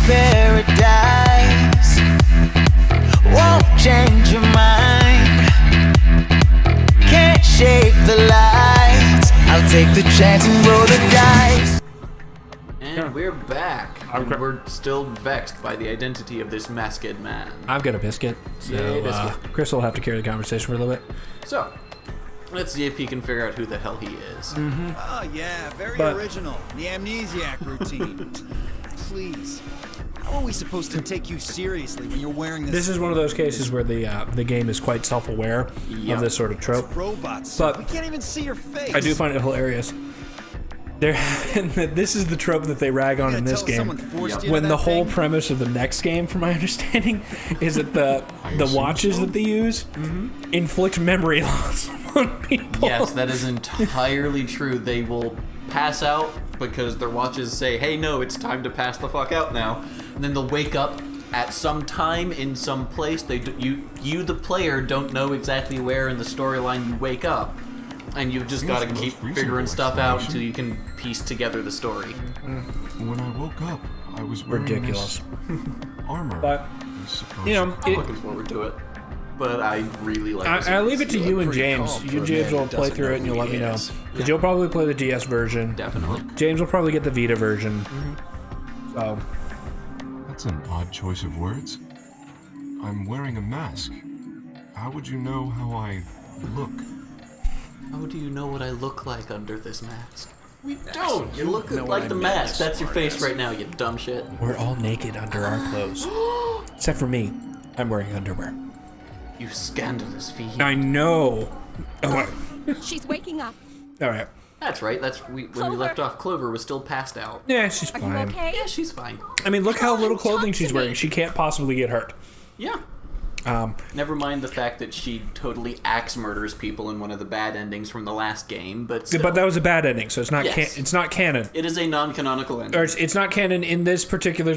paradise won't change your mind. Can't shape the lights. I'll take the chance and roll the dice. And we're back. And we're still vexed by the identity of this masked man. I've got a biscuit. So Yay, biscuit. Chris will have to carry the conversation for a little bit. So, let's see if he can figure out who the hell he is. Oh, yeah, very original. The amnesiac routine. Please. How are we supposed to take you seriously when you're wearing this? This is one of those cases where the game is quite self-aware of this sort of trope. Robots. But we can't even see your face. I do find it hilarious. This is the trope that they rag on in this game. When the whole premise of the next game, from my understanding, is that the watches that they use inflict memory loss on people. Yes, that is entirely true. They will pass out because their watches say, hey, no, it's time to pass the fuck out now. And then they'll wake up at some time in some place. You, the player, don't know exactly where in the storyline you wake up. And you've just got to keep figuring stuff out until you can piece together the story. When I woke up, I was wearing ridiculous armor. But you know, I'm looking forward to it. But I really like this. I leave it to you and James. You, James, will play through it and you'll let me know. Because you'll probably play the DS version. Definitely. James will probably get the Vita version. So. That's an odd choice of words. I'm wearing a mask. How would you know how I look? How do you know what I look like under this mask? We don't! You look like the mask. That's your face right now, you dumb shit. We're all naked under our clothes. Except for me. I'm wearing underwear. You scandalous fiend. I know. Oh, She's waking up. alright. That's right. When we left off, Clover was still passed out. Yeah, she's Are fine. you okay? Yeah, she's fine. I mean, look how little clothing talk she's to wearing. me. She can't possibly get hurt. Yeah. Never mind the fact that she totally axe murders people in one of the bad endings from the last game, but still, But that was a bad ending, so it's not Yes. it's not canon. it is a non-canonical ending. Or it's not canon in this particular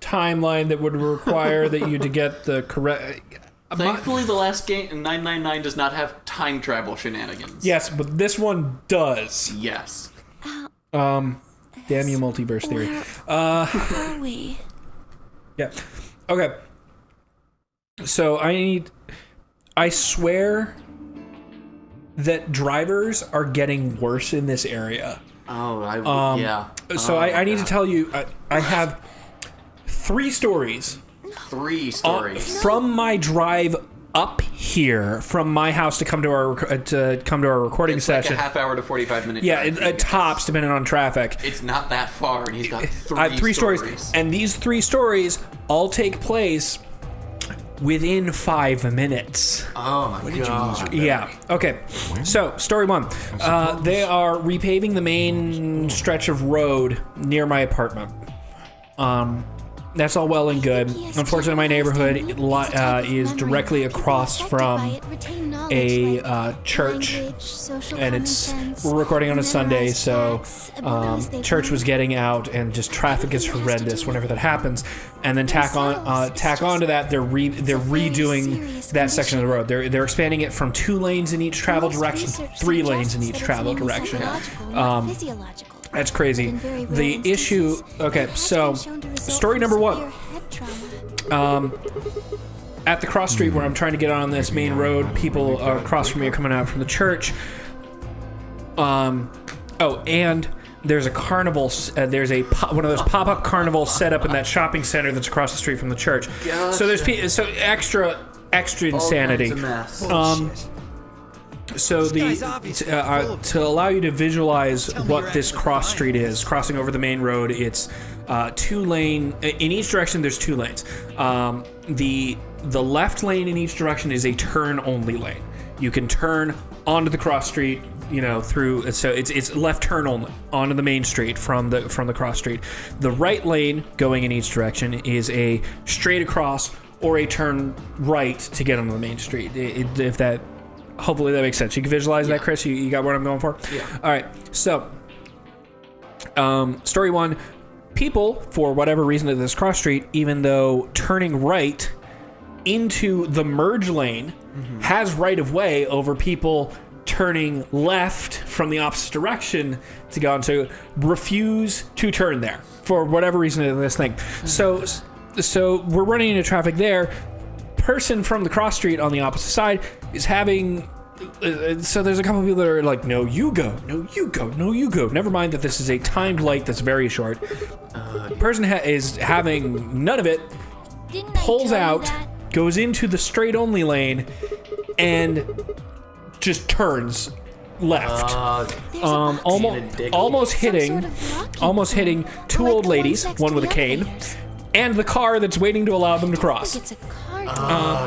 timeline that would require that you to get the correct. Thankfully, the last game, 999, does not have time travel shenanigans. Yes, but this one does. Yes. Damn you, multiverse theory. Are we? Yeah. Okay. So I swear that drivers are getting worse in this area. Oh, yeah. So I need to tell you, I have 3 stories. 3 stories. From my drive up here, from my house to come to our recording It's session. like a half hour to 45-minute Yeah, drive. it tops depending on traffic. It's not that far, and he's got 3 I have 3 stories, and these 3 stories all take place within 5 minutes. Oh my god. Yeah. Okay. So, story 1. They are repaving the main stretch of road near my apartment. That's all well and good. Unfortunately, my neighborhood is directly across from a church, and we're recording on a Sunday, so church was getting out, and just traffic is horrendous whenever that happens. And then tack on to that, they're redoing that section of the road. They're expanding it from 2 lanes in each travel direction, 3 lanes in each travel direction. That's crazy. The issue. Okay, so story number 1. At the cross street where I'm trying to get on this main road, people across from me are coming out from the church. Oh, and there's a carnival. There's one of those pop-up carnivals set up in that shopping center that's across the street from the church. Gotcha. So there's extra insanity. So to allow you to visualize what this cross street is, crossing over the main road, it's 2 lane in each direction. There's 2 lanes. The left lane in each direction is a turn only lane. You can turn onto the cross street, through. So it's left turn only onto the main street from the cross street. The right lane going in each direction is a straight across or a turn right to get onto the main street. If that. Hopefully that makes sense. You can visualize that, Chris? You got what I'm going for? Yeah. All right. So, story 1. People, for whatever reason at this cross street, even though turning right into the merge lane has right of way over people turning left from the opposite direction to go into, refuse to turn there for whatever reason in this thing. So we're running into traffic there. Person from the cross street on the opposite side is having. So there's a couple of people that are like, no, you go, no, you go, no, you go. Never mind that this is a timed light that's very short. Person is having none of it, pulls out, goes into the straight only lane, and just turns left. Almost hitting two old ladies, one with a cane, and the car that's waiting to allow them to cross.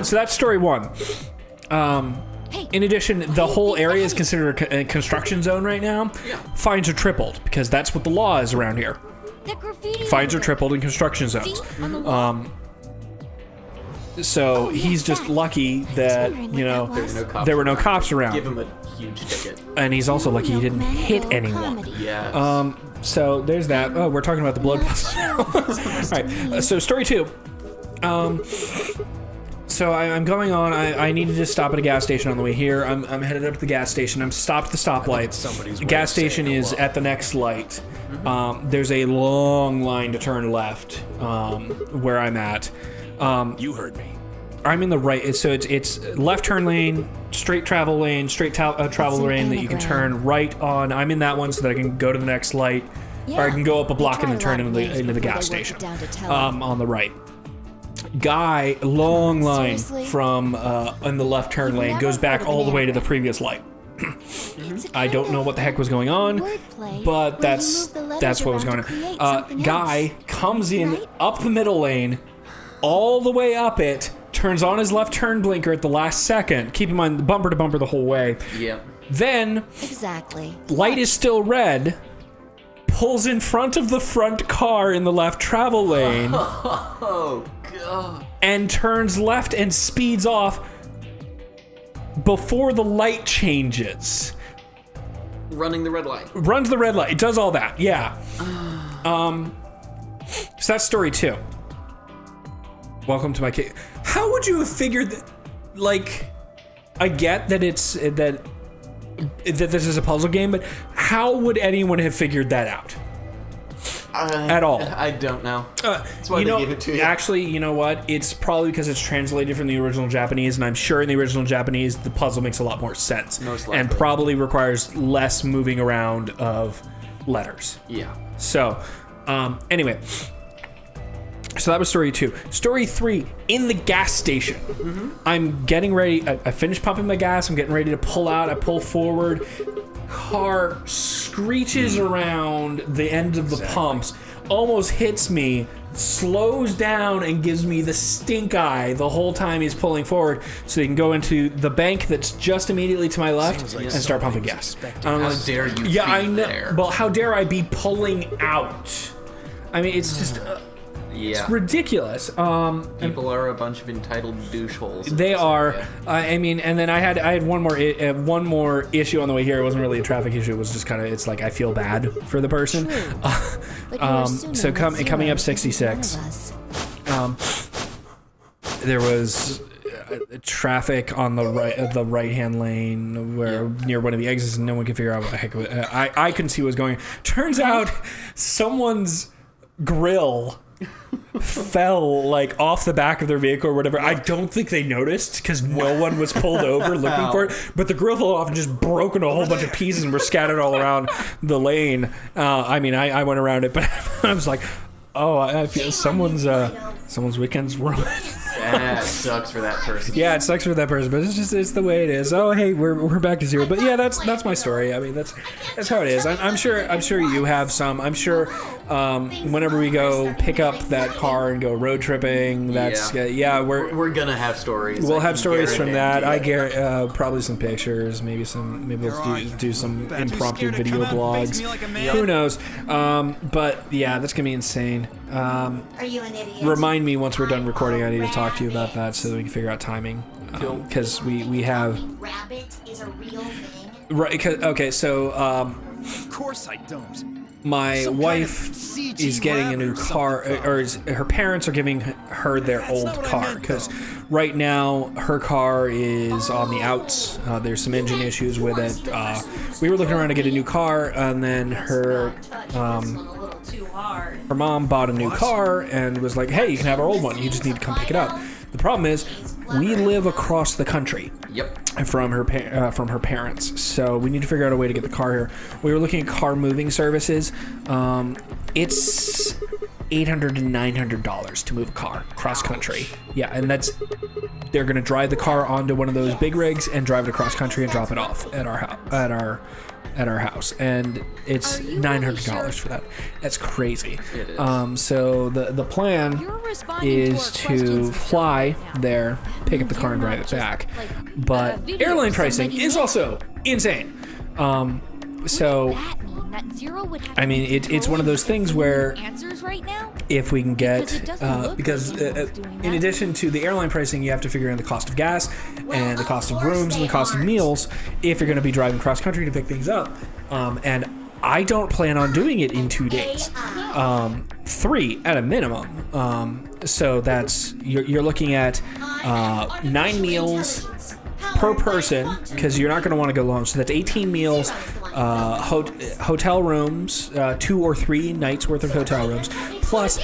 So that's story one. In addition, the whole area is considered a construction zone right now. Fines are tripled because that's what the law is around here. Fines are tripled in construction zones. So he's just lucky that, you know, there were no cops around. Give him a huge ticket. And he's also lucky he didn't hit anyone. Yeah. So there's that. Oh, we're talking about the blood puzzle. All right. So story two. So I'm going on. I needed to stop at a gas station on the way here. I'm headed up to the gas station. I'm stopped at the stoplight. The gas station is at the next light. There's a long line to turn left where I'm at. You heard me. I'm in the right. So it's left turn lane, straight travel lane, travel lane that you can turn right on. I'm in that one so that I can go to the next light, or I can go up a block and then turn into the gas station on the right. Guy, long line from in the left turn lane, goes back all the way to the previous light. I don't know what the heck was going on, but that's what was going on. Guy comes in up the middle lane, all the way up it, turns on his left turn blinker at the last second. Keep in mind, bumper to bumper the whole way. Yep. Then, light is still red, pulls in front of the front car in the left travel lane. Oh, God. And turns left and speeds off before the light changes. Running the red light. Runs the red light. It does all that, yeah. So that's story two. Welcome to my case. How would you have figured that, like, I get that that this is a puzzle game, but how would anyone have figured that out? At all? I don't know. That's why they gave it to you. Actually, you know what? It's probably because it's translated from the original Japanese, and I'm sure in the original Japanese, the puzzle makes a lot more sense. Most likely. And probably requires less moving around of letters. Yeah. So, anyway. So that was story two. Story three, in the gas station. I'm getting ready. I finished pumping my gas. I'm getting ready to pull out. I pull forward. Car screeches around the end of the pumps, almost hits me, slows down, and gives me the stink eye the whole time he's pulling forward so he can go into the bank that's just immediately to my left and start pumping gas. How dare you Yeah, be I know. there? Well, how dare I be pulling out? I mean, it's just... Yeah. It's ridiculous. People are a bunch of entitled doucheholes. They are. I mean, and then I had one more issue on the way here. It wasn't really a traffic issue. It was just kind of, it's like I feel bad for the person. So coming up 66, there was traffic on the right hand lane where near one of the exits, and no one could figure out what the heck. I couldn't see what was going on. Turns out someone's grill fell like off the back of their vehicle or whatever. I don't think they noticed because no one was pulled over looking for it, but the grill fell off and just broke into a whole bunch of pieces and were scattered all around the lane. I mean, I went around it, but I was like, oh, I feel someone's weekend's ruined. That sucks for that person. Yeah, it sucks for that person, but it's the way it is. Oh, hey, we're back to zero. But yeah, that's my story. I mean, that's how it is. I'm sure you have some. I'm sure whenever we go pick up that car and go road tripping, we're gonna have stories. We'll have stories from that. I guarantee probably some pictures, maybe we'll do some impromptu video blogs. Who knows? But yeah, that's gonna be insane. Are you an idiot? Remind me once we're done recording. I need to talk to you about that so that we can figure out timing. Because we have. Rabbit is a real thing. Right. Okay. So. Of course I don't. My wife is getting a new car, or her parents are giving her their old car because right now her car is on the outs. There's some engine issues with it. We were looking around to get a new car, and then her too hard. her mom bought a new car and was like, hey, you can have our old one. You just need to come pick it up. The problem is, we live across the country. Yep. From her parents, so we need to figure out a way to get the car here. We were looking at car moving services. It's $800 to $900 to move a car cross country. Yeah, and they're gonna drive the car onto one of those big rigs and drive it across country and drop it off at our house, and it's $900 for that. That's crazy. It is. So the plan is to fly there, pick up the car, and drive it back. But airline pricing is also insane. So I mean, it's one of those things where if we can get, because in addition to the airline pricing, you have to figure in the cost of gas and the cost of rooms and the cost of meals if you're going to be driving cross country to pick things up. And I don't plan on doing it in 2 days, 3 at a minimum. So that's you're looking at 9 meals per person, because you're not going to want to go alone. So that's 18 meals, hotel rooms, 2 or 3 nights worth of hotel rooms, plus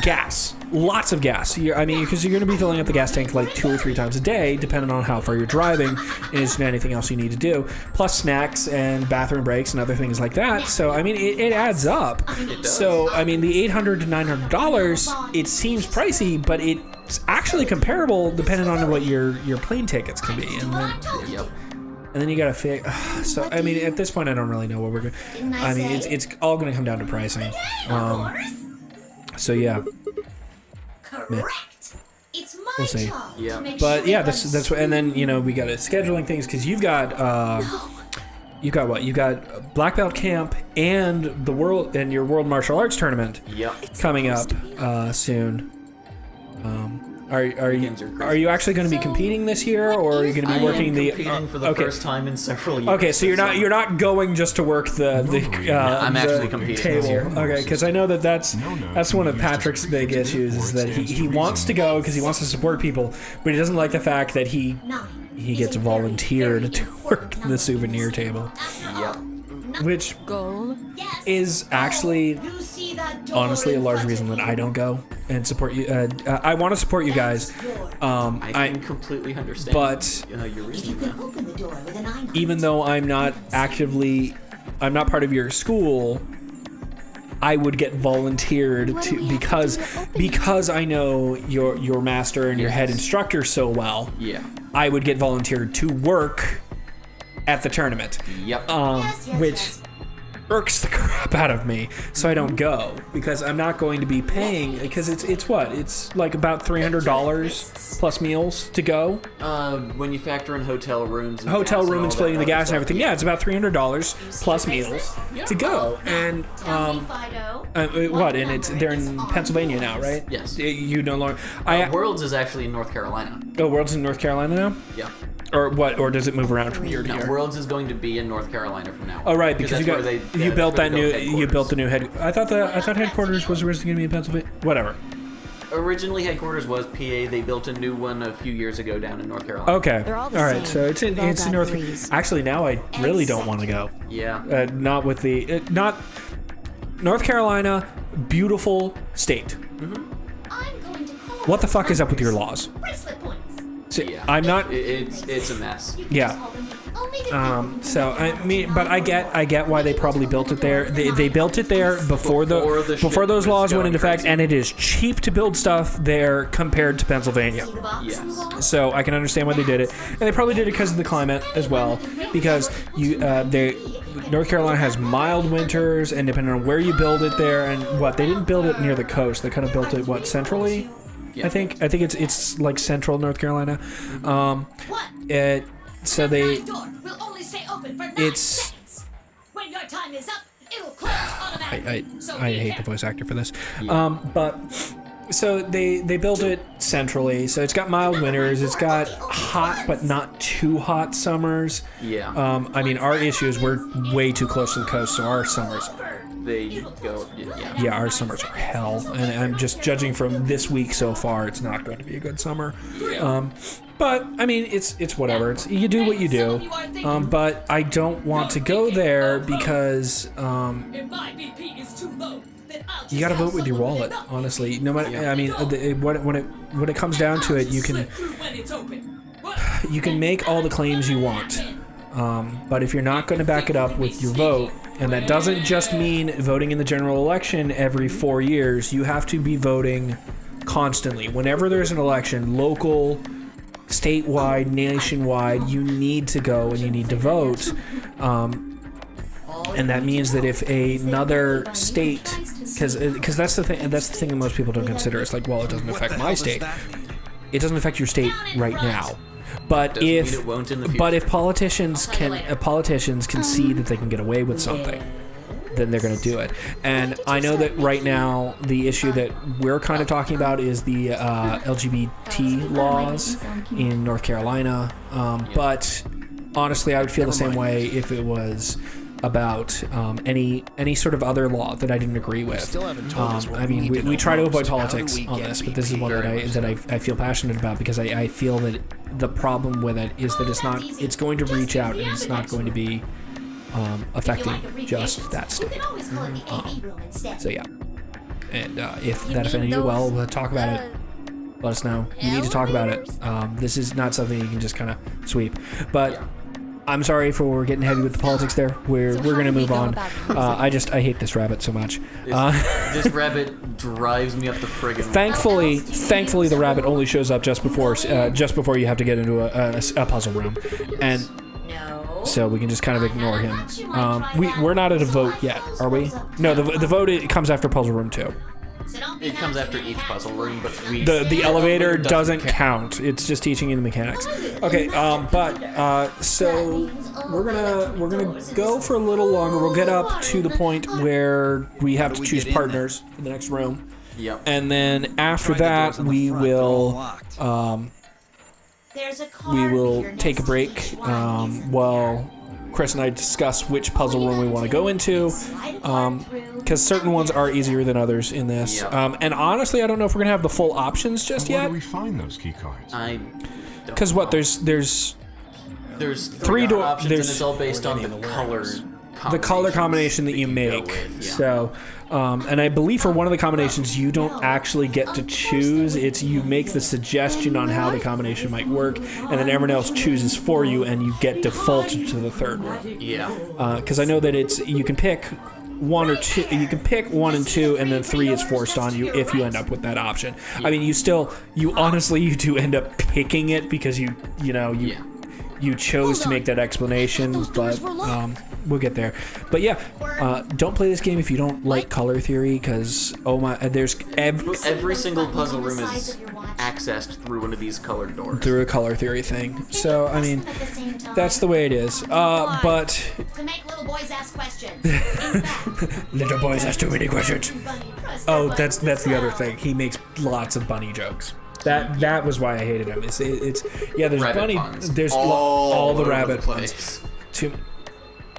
gas. Lots of gas. Because you're going to be filling up the gas tank like 2 or 3 times a day, depending on how far you're driving, and anything else you need to do. Plus snacks and bathroom breaks and other things like that. So, I mean, it adds up. So, I mean, the $800 to $900, it seems pricey, but it's actually comparable depending on what your plane tickets can be. And then, and then you gotta figure. So, I mean, at this point, I don't really know what we're going to. I mean, it's all going to come down to pricing. So, yeah. Correct. It's my We'll see. job Yeah. to make But sure yeah, everyone that's what, and then we got scheduling things, because you've got what? You got Black Belt Camp and your World Martial Arts Tournament coming up soon. Are you actually going to be competing this year, or are you going to be working competing for the first time in several years? Okay, so you're not going just to work the I'm actually competing table. this year. Okay, because I know that's one of Patrick's big issues, is that he wants to go because he wants to support people, but he doesn't like the fact that he gets volunteered to work the souvenir table. Yep. Which Goal. is actually honestly a large reason that I don't go and support you. I want to support you guys. I can completely understand. But your reasoning now. even though I'm not part of your school, I would get volunteered to because I know your master and your head instructor so well. Yeah. I would get volunteered to work at the tournament. Yep. Which irks the crap out of me, so I don't go, because I'm not going to be paying, because it's like about $300 plus meals to go. When you factor in hotel rooms, And splitting the gas and everything, yeah, it's about $300 plus meals to go. And what? And they're in Pennsylvania now, right? Yes. You no longer. Worlds is actually in North Carolina. Oh, Worlds in North Carolina now? Yeah. Or what? Or does it move around from year to No, year? Worlds is going to be in North Carolina from now on. Oh, right, because you built the new head. I thought headquarters was originally going to be in Pennsylvania. Whatever. Originally, headquarters was PA. They built a new one a few years ago down in North Carolina. Okay. They're all the all right. same. So it's in North. Actually, now I really don't want to go. Yeah. Not with not North Carolina. Beautiful state. I'm going to call What the fuck is up with your laws? bracelet points. So, Yeah. I'm not. It's a mess. Yeah. So I mean, but I get why they probably built it there. They built it there before those laws went into effect, and it is cheap to build stuff there compared to Pennsylvania. Yes. So I can understand why they did it, and they probably did it because of the climate as well. Because North Carolina has mild winters, and depending on where you build it there, and they didn't build it near the coast. They kind of built it centrally. Yeah. I think it's like central North Carolina. So they. Door will only stay open for 9 It's. seconds. When your time is up, it'll close automatically. I hate the voice actor for this. But so they built it centrally, so it's got mild winters, it's got hot but not too hot summers. Yeah. I mean, our issue is we're way too close to the coast, so our summers are they go. Yeah. Yeah, our summers are hell, and I'm just judging from this week so far. It's not going to be a good summer. But I mean, it's whatever. It's you do what you do. But I don't want to go there because you got to vote with your wallet. Honestly, no matter. I mean, when it comes down to it, you can make all the claims you want. But if you're not going to back it up with your vote, and that doesn't just mean voting in the general election every 4 years, you have to be voting constantly. Whenever there's an election, local, statewide, nationwide, you need to go and you need to vote. And that means that if another state, because that's the thing that most people don't consider. It's like, well, it doesn't affect my state. It doesn't affect your state right now. But if politicians can see that they can get away with something, then they're going to do it. And I know that right now the issue that we're kind of talking about is the LGBT laws in North Carolina. But honestly, I would feel the same way if it was about any sort of other law that I didn't agree with. I mean, we try to avoid politics on this, but this is one that I feel passionate about because I feel that the problem with it is that it's going to reach out and it's not going to be affecting just that state. So yeah, and if that offended you, well, we'll talk about it. Let us know. You need to talk about it. This is not something you can just kind of sweep, but. I'm sorry for getting heavy with the politics there. We're gonna move on. I hate this rabbit so much. This rabbit drives me up the friggin'. Thankfully, the rabbit only shows up just before you have to get into a puzzle room, and so we can just kind of ignore him. We're not at a vote yet, are we? No, the vote it comes after puzzle room 2. It comes after each puzzle room, but the elevator doesn't count. It's just teaching you the mechanics. Okay, so we're gonna go for a little longer. We'll get up to the point where we have to choose partners in the next room. Yep. And then after that, we will take a break while Chris and I discuss which puzzle room we want to go into, because certain ones are easier than others in this. Yep. And honestly, I don't know if we're gonna have the full options just yet. Where do we find those key cards? Because what there's 3 options, and it's all based on the color combination that you make. So, and I believe for one of the combinations, you don't actually get to choose. It's you make the suggestion on how the combination might work, and then everyone else chooses for you, and you get defaulted to the third one. Yeah. Because I know that you can pick 1 or 2. You can pick 1 and 2, and then 3 is forced on you if you end up with that option. I mean, you honestly do end up picking it because you chose to make that explanation, but we'll get there. But yeah, don't play this game if you don't like color theory, because there's every single puzzle room is accessed through one of these colored doors. Through a color theory thing. So I mean, that's the way it is. But to make little boys ask questions. little boys ask too many questions. Oh, that's the other thing. He makes lots of bunny jokes. That was why I hated him. It's there's rabbit bunny puns. there's all the rabbit puns. The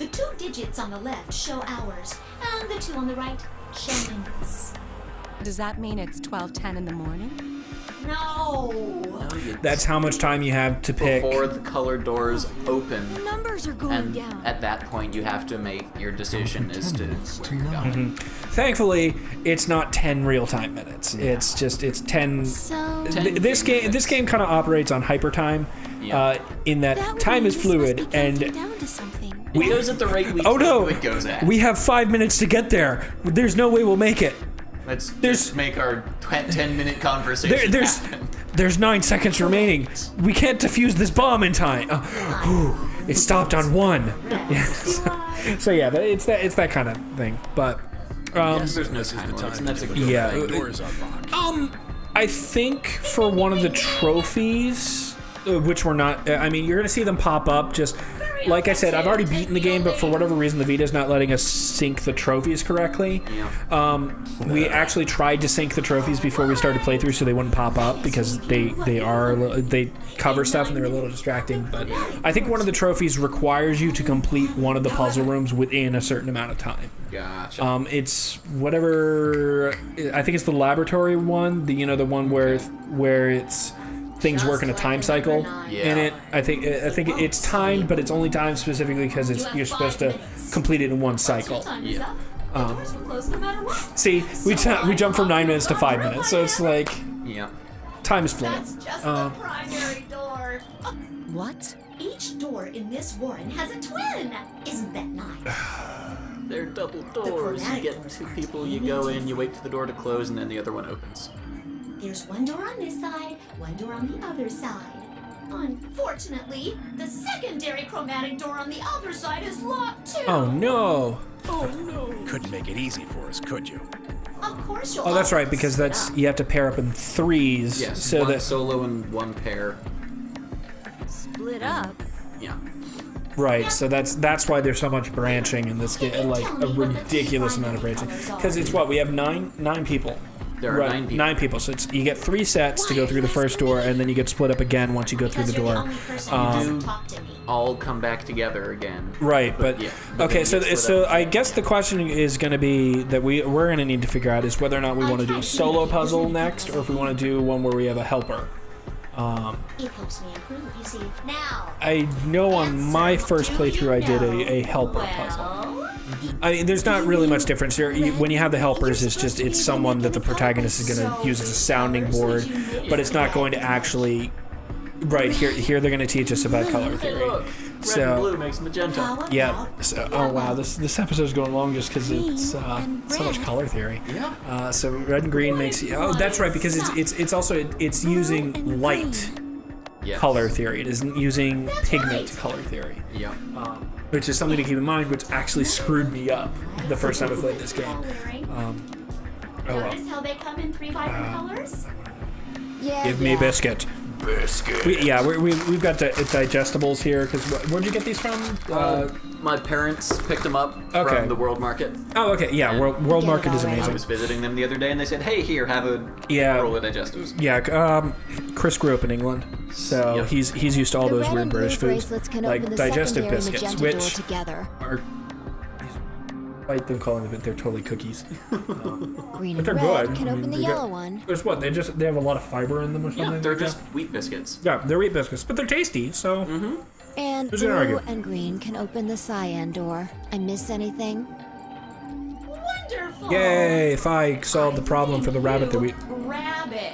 2 digits on the left show hours, and the 2 on the right show minutes. Does that mean it's 12:10 in the morning? No. That's how much time you have to pick Before the colored doors open. The numbers are going And down. at that point, you have to make your decision as to where you're going. Thankfully, it's not 10 real-time minutes. It's 10. So This game kind of operates on hyper time, in that time is fluid, and down to something. It goes at the rate we it goes at. we have 5 minutes to get there. There's no way we'll make it. Let's just make our 10-minute conversation happen. There's 9 seconds remaining. We can't defuse this bomb in time. It stopped on 1. Yes. So yeah, it's that kind of thing. But There's no time limits, and that's a good thing. I think for one of the trophies, which we're not. I mean, you're gonna see them pop up. Just like I said, I've already beaten the game, but for whatever reason, the Vita's not letting us sync the trophies correctly. Yeah. We actually tried to sync the trophies before we started playthrough, so they wouldn't pop up because they cover stuff and they're a little distracting. But I think one of the trophies requires you to complete one of the puzzle rooms within a certain amount of time. Gotcha. It's whatever. I think it's the laboratory one. The one where it's things work in a time cycle. Yeah. In it, I think it's timed, but it's only timed specifically because you're supposed to complete it in one cycle. Yeah. See, we jump from 9 minutes to 5 minutes, so it's like Yeah. time is fleeting. That's just the primary door. What? Each door in this warren has a twin. Isn't that nice? They're double doors. You get two people, you go in, you wait for the door to close, and then the other one opens. There's one door on this side, one door on the other side. Unfortunately, the secondary chromatic door on the other side is locked too. Oh no! Couldn't make it easy for us, could you? Of course you'll. Oh, that's right, always because split that's up. you have to pair up in threes. Yes, so one that solo and one pair. Split up? Yeah. right. So that's why there's so much branching in this game, like a ridiculous amount of branching. Because it's what we have nine people. There are 9 people. 9 people. So you get 3 sets to go through the first door, and then you get split up again once you go through the Because you're door. only person who You do talk to me. all come back together again. Right, but yeah, but okay. then So you get split so up. I guess the question is going to be that we're going to need to figure out is whether or not we want to do a solo puzzle next, or if we want to do one where we have a helper. It helps me improve, you see. Now. I know on my first playthrough I did a helper puzzle. I mean, there's not really much difference here. When you have the helpers, it's someone that the protagonist is going to use as a sounding board, but it's not going to actually. Right here, they're going to teach us about color Hey, theory. look! Red So- and blue makes magenta. How about Yeah. So, oh wow, this episode's going long just because it's so much color theory. Yeah. So red and green makes. Oh, that's right, because it's also it's using light Yes. color theory. It isn't using pigment color theory. Yeah. Which is something to keep in mind, which actually screwed me up the first time I played this game. Oh well. Notice how they come in 3 vibrant colors? Yeah. Give me biscuit. Biscuit. We've got digestibles here, because where'd you get these from? My parents picked them up Okay. from the World Market. Oh, okay, yeah, World Get it Market is already. I amazing. was visiting them the other day, and they said, "Hey, here, have a Yeah. roll of digestives." Yeah, Chris grew up in England, so Yep. he's used to all The those red weird and blue British foods, bracelets can like open the digestive secondary biscuits, magenta door which together. are, despite them calling them, they're totally cookies. Green But and they're red good. can I mean, open the they're yellow good. one. There's what they have a lot of fiber in them or something. Yeah, they're like just that? wheat biscuits. Yeah, they're wheat biscuits, but they're tasty. So And Who's gonna blue argue? and green can open the cyan door. I miss anything? Wonderful! yay! If I solved the problem for the rabbit that we. Rabbit.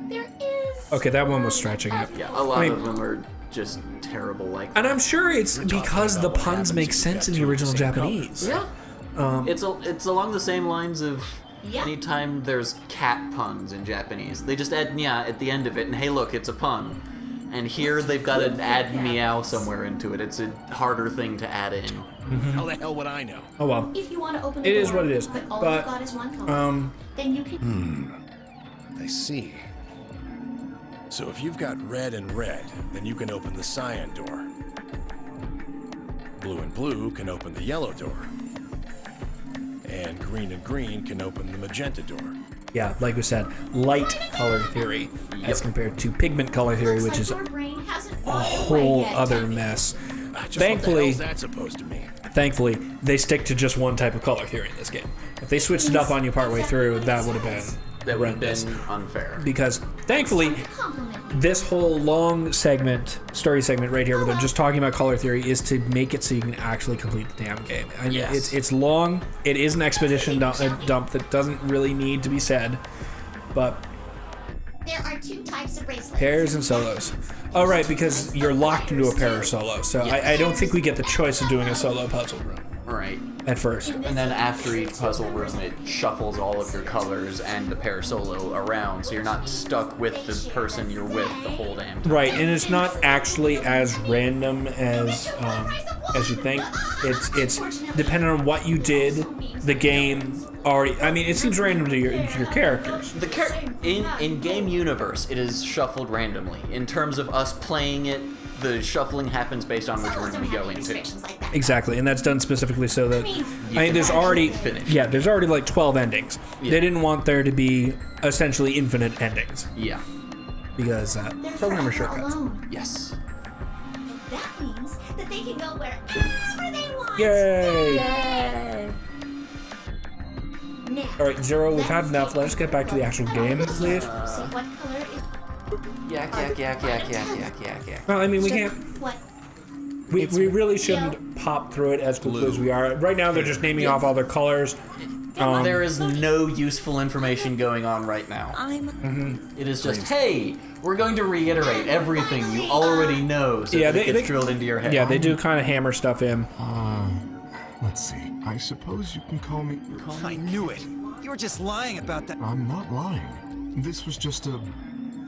There is. Okay, that one was stretching it. Yeah, a lot I mean- of them are just terrible. Like, And I'm sure it's because the about what puns happens make if you sense got in the two of the original same Japanese. yeah, it's along the same lines of Yeah. anytime there's cat puns in Japanese, they just add nya at the end of it, and hey, look, it's a pun. And here they've got to add meow somewhere into it. It's a harder thing to add in. How the hell would I know? Oh well. If you want to open the It door, is what it is, but all but, you've got is one color, then you can. I see. So if you've got red and red, then you can open the cyan door. Blue and blue can open the yellow door. And green can open the magenta door. Yeah, like we said, light color theory as compared to pigment color theory, which is Looks like your brain hasn't a gone whole away yet, other Timmy. mess. Just Thankfully- what the hell's that supposed to mean? Thankfully, they stick to just one type of color theory in this game. If they switched it up on you partway through, that would have been That would have horrendous. been unfair. Because thankfully, Compliment me. this whole long story segment right here, where they're just talking about color theory, is to make it so you can actually complete the damn game. And Yes. it's long. It is an expedition dump that doesn't really need to be said, but There are 2 types of bracelets. pairs and solos. Oh right, because you're locked into a pair or solo. So I don't think we get the choice of doing a solo puzzle room Right. at first. And then after each puzzle room, it shuffles all of your colors and the pair solo around, so you're not stuck with the person you're with the whole damn time. Right, and it's not actually as random as you think. It's depending on what you did. The game already. I mean, it seems random to your characters. The in game universe, it is shuffled randomly. In terms of us playing it the shuffling happens based on which room we go into. Exactly, and that's done specifically so that there's already there's already like 12 endings. Yeah. They didn't want there to be essentially infinite endings Yeah. because programmer shortcuts. Yes. That means that they can go wherever they want. Yay! Now, All right, Zero, we've had enough. Let's get back to the actual game, please. So what color is Yak. Well, I mean, we can't. what? We really shouldn't pop through it as quickly as we are. Right now, they're just naming off all their colors. There is no useful information going on right now. It is just, hey, we're going to reiterate everything you already know so that it gets drilled into your head. Yeah, they do kind of hammer stuff in. Let's see. I suppose you can call me... I knew it. You were just lying about that. I'm not lying. This was just a...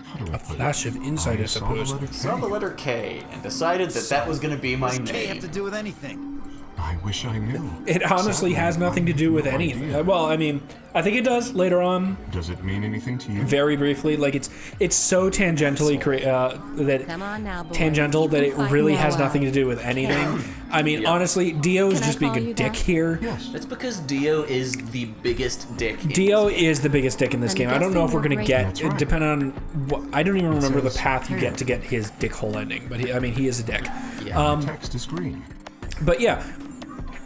How do I put Flash of insight, I saw the suppose. letter Saw the K. letter K and decided that that was going to be my What does K have to name. do with anything? I wish I knew. It honestly has nothing to do with No anything. idea. Well, I mean, I think it does later on, Does it mean anything to you? very briefly. Like it's so tangentially Come on now, boys. tangential that it Fight really has Noah. nothing to do with anything. I mean, honestly, Dio is Can I just being call a you dick that? here. Yes. It's because Dio is the biggest dick. in Dio this game. is the biggest dick in this I'm game. I don't know if we're gonna guessing get, That's right. depending on what, I don't even remember the says path you get to get his dick hole ending. But he is a dick. Yeah. Text is green. But yeah,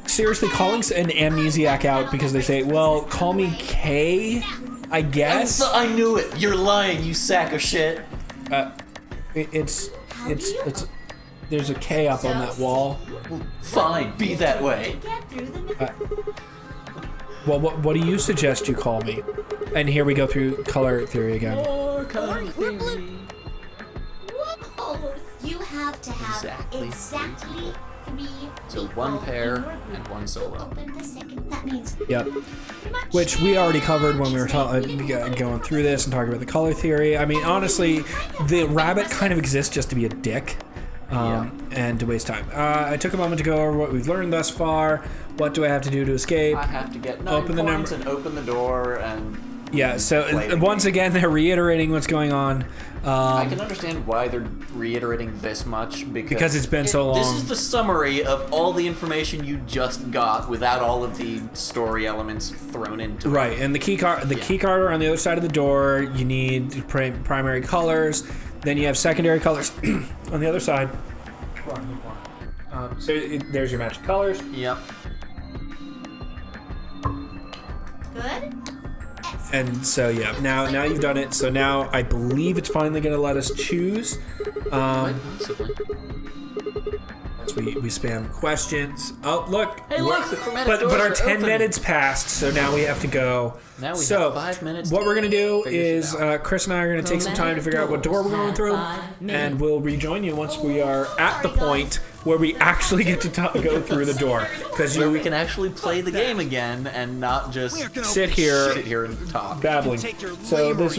seriously, calling an amnesiac out because they say, well, call me K, I guess. I knew it. You're lying, you sack of shit. It's there's a K up on that wall. Fine, be that way. Get through the Well, what do you suggest you call me? And here we go through color theory again. Whoa! You have to have Exactly. 3 So people one pair in your group and one to solo. open the second. That means Yep. pretty much Which we already covered when we were going through this and talking about the color theory. I mean, honestly, the rabbit kind of exists just to be a dick. And to waste time. I took a moment to go over what we've learned thus far. What do I have to do to escape? I have to get 9 Open the points number- and open the door and... Yeah, so Play the once game. again, they're reiterating what's going on. I can understand why they're reiterating this much Because it's been so long. This is the summary of all the information you just got without all of the story elements thrown into it. Right, and the key card are on the other side of the door. You need primary colors. Then you have secondary colors on the other side. There's your magic colors. Yep. good. And so yeah, now you've done it. So now I believe it's finally going to let us choose. Quite possibly. As we spam questions. Oh look! Hey, look, the chromatic But our doors are 10 open. minutes passed, so now we have to go. Now we so have 5 minutes what to we're gonna do figure shit is out. Chris and I are gonna take some time to figure out what door we're going through, and we'll rejoin you once we are at the point where we actually get to go through the door. Because Where we can actually play the game again and not just sit here sit here and talk. babbling. So this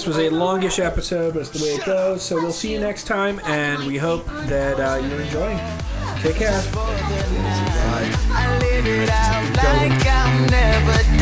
was a longish episode, but it's the way it goes. So we'll see you next time, and we hope that you're enjoying. Take care. I live it out like I'm never